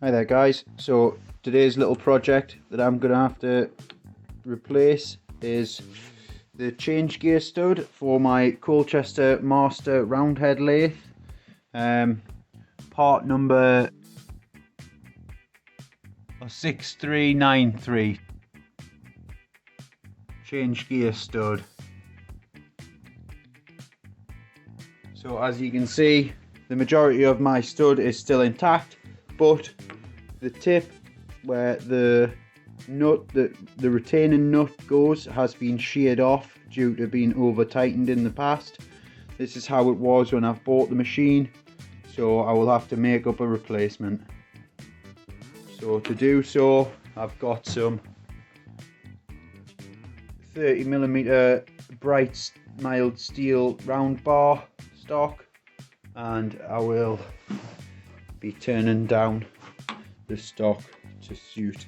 Hi there guys, so today's little project that I'm going to have to replace is the change gear stud for my Colchester Master roundhead lathe. Part number 6393, change gear stud. So as you can see, the majority of my stud is still intact, but the tip where the retaining nut goes has been sheared off due to being over tightened in the past. This is how it was when I've bought the machine, so I will have to make up a replacement. So to do so, I've got some 30mm bright mild steel round bar stock, and I will be turning down the stock to suit.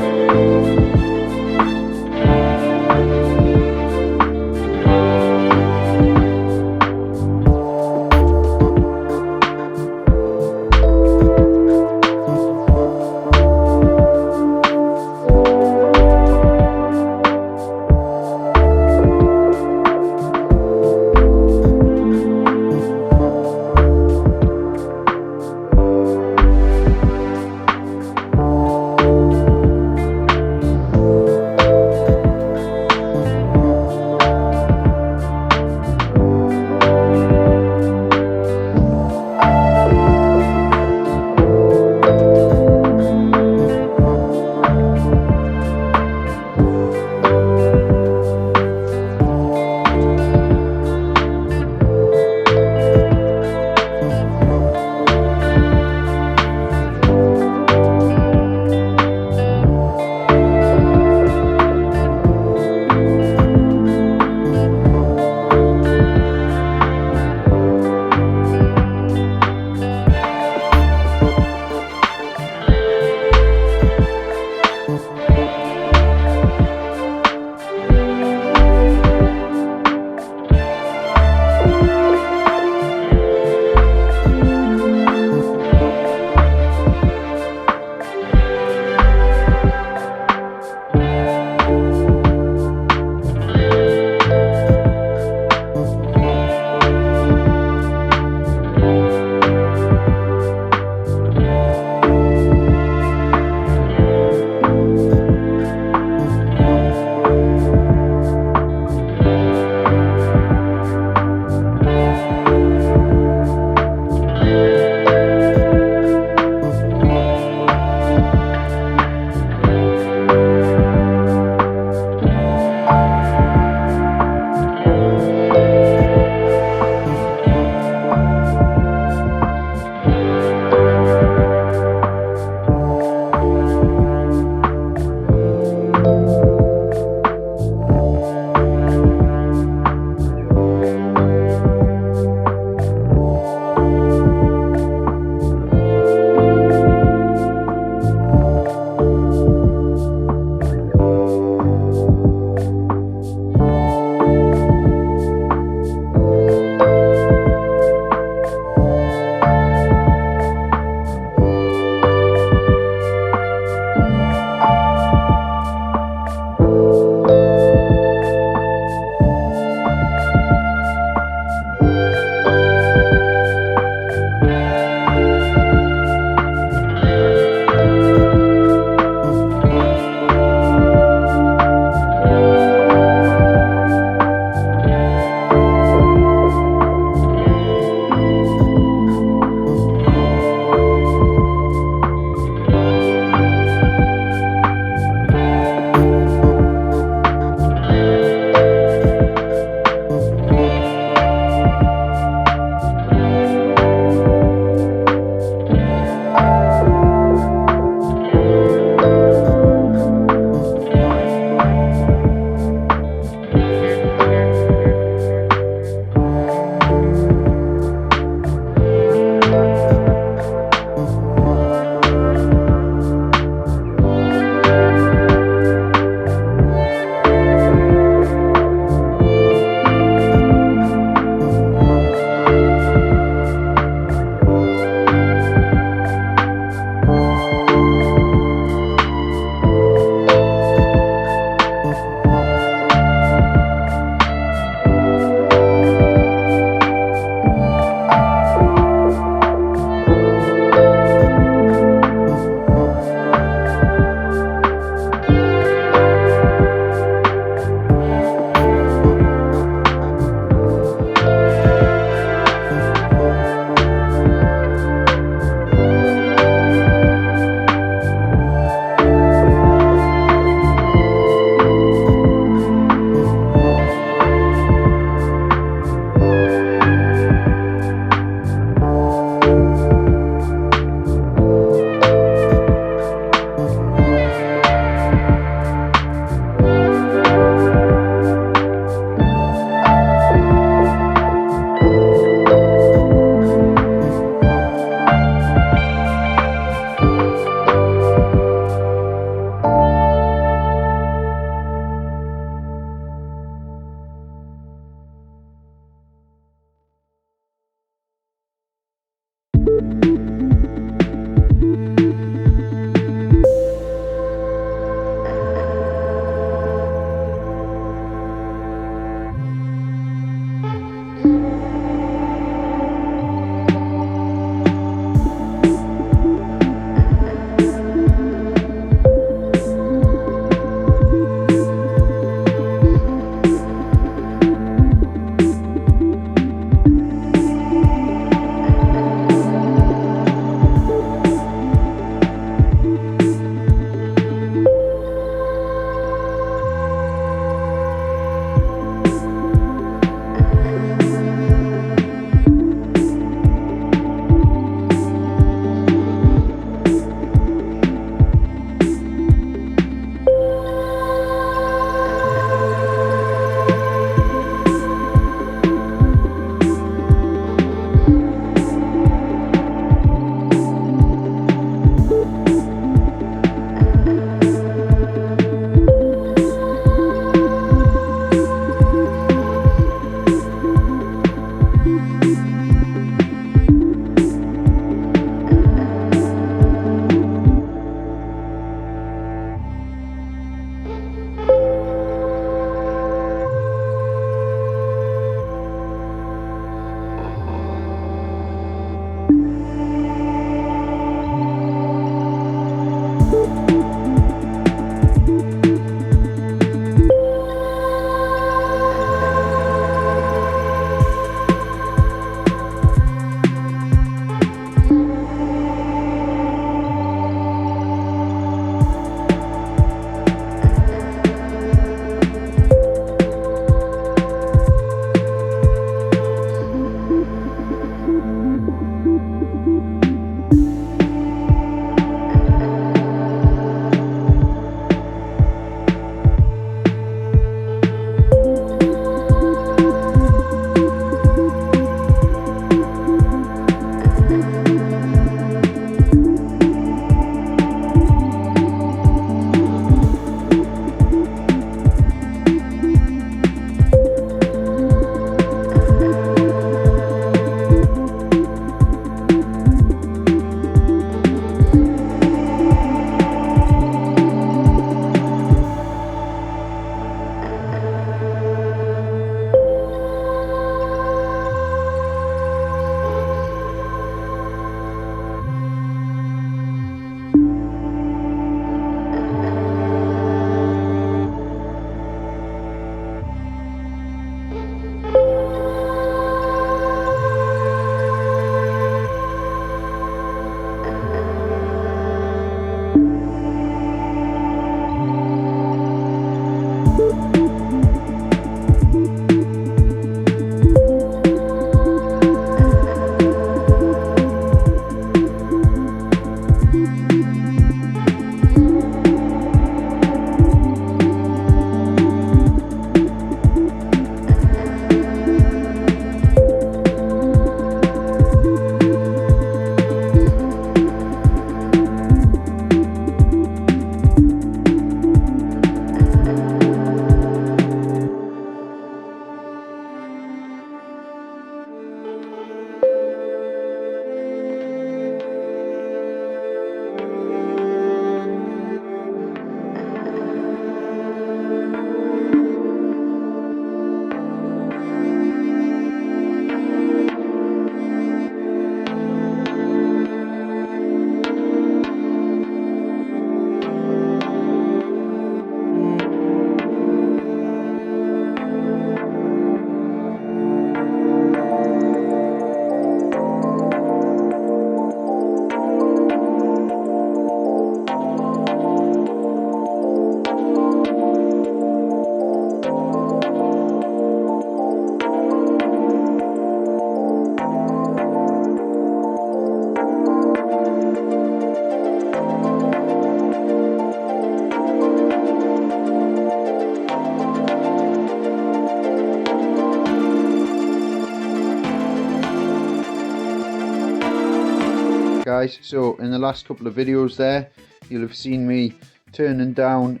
guys. So in the last couple of videos there, you'll have seen me turning down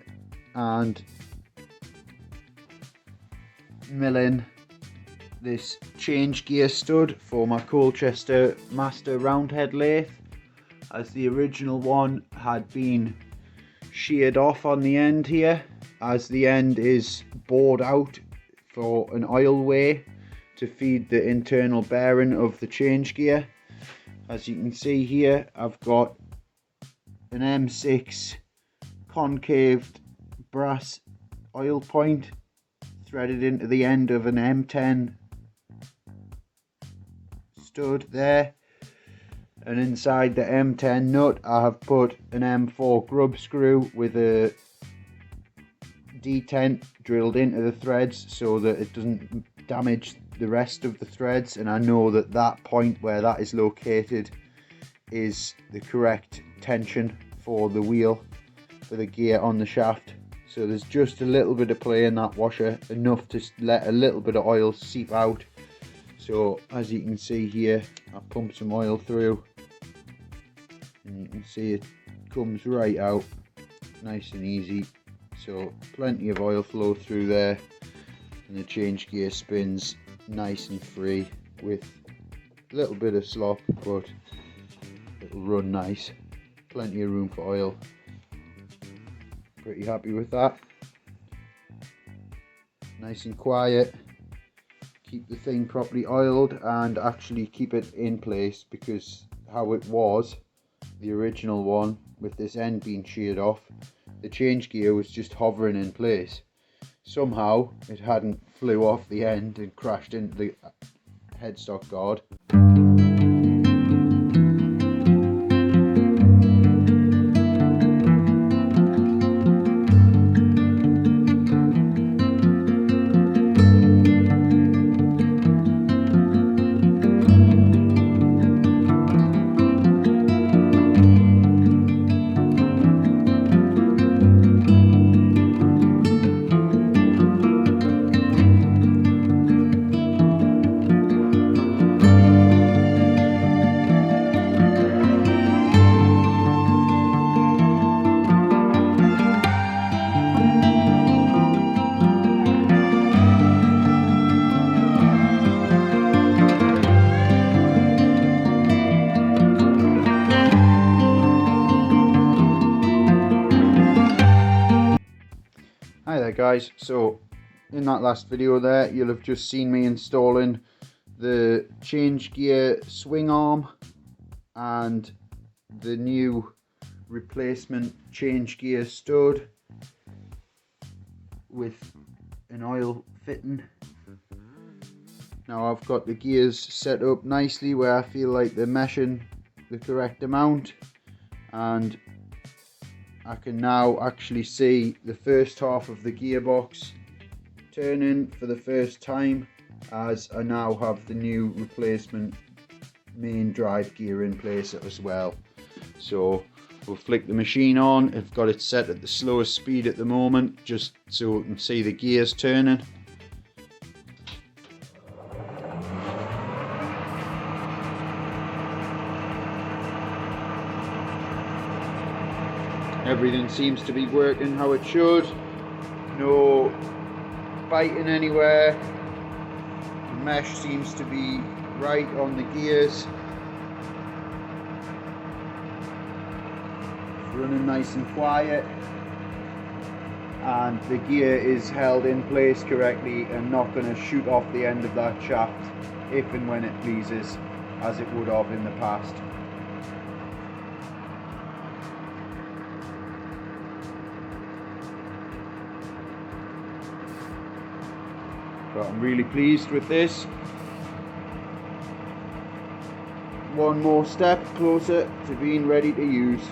and milling this change gear stud for my Colchester Master roundhead lathe, as the original one had been sheared off on the end here, as the end is bored out for an oil way to feed the internal bearing of the change gear. As you can see here, I've got an M6 concaved brass oil point threaded into the end of an M10 stud there, and inside the M10 nut I have put an M4 grub screw with a detent drilled into the threads so that it doesn't damage the rest of the threads, and I know that that point where that is located is the correct tension for the wheel, for the gear on the shaft. So there's just a little bit of play in that washer, enough to let a little bit of oil seep out. So as you can see here, I pump some oil through and you can see it comes right out nice and easy. So plenty of oil flow through there, and the change gear spins nice and free with a little bit of slop, but it'll run nice. Plenty of room for oil. Pretty happy with that. Nice and quiet. Keep the thing properly oiled and actually keep it in place, because how it was, the original one with this end being sheared off, the change gear was just hovering in place. Somehow it hadn't flew off the end and crashed into the headstock guard. Hi there guys, so in that last video there you'll have just seen me installing the change gear swing arm and the new replacement change gear stud with an oil fitting. Now I've got the gears set up nicely where I feel like they're meshing the correct amount, and I can now actually see the first half of the gearbox turning for the first time, as I now have the new replacement main drive gear in place as well. So we'll flick the machine on. I've got it set at the slowest speed at the moment, just so we can see the gears turning. Everything seems to be working how it should. No biting anywhere. The mesh seems to be right on the gears. It's running nice and quiet. And the gear is held in place correctly and not going to shoot off the end of that shaft if and when it pleases, as it would have in the past. But I'm really pleased with this. One more step closer to being ready to use.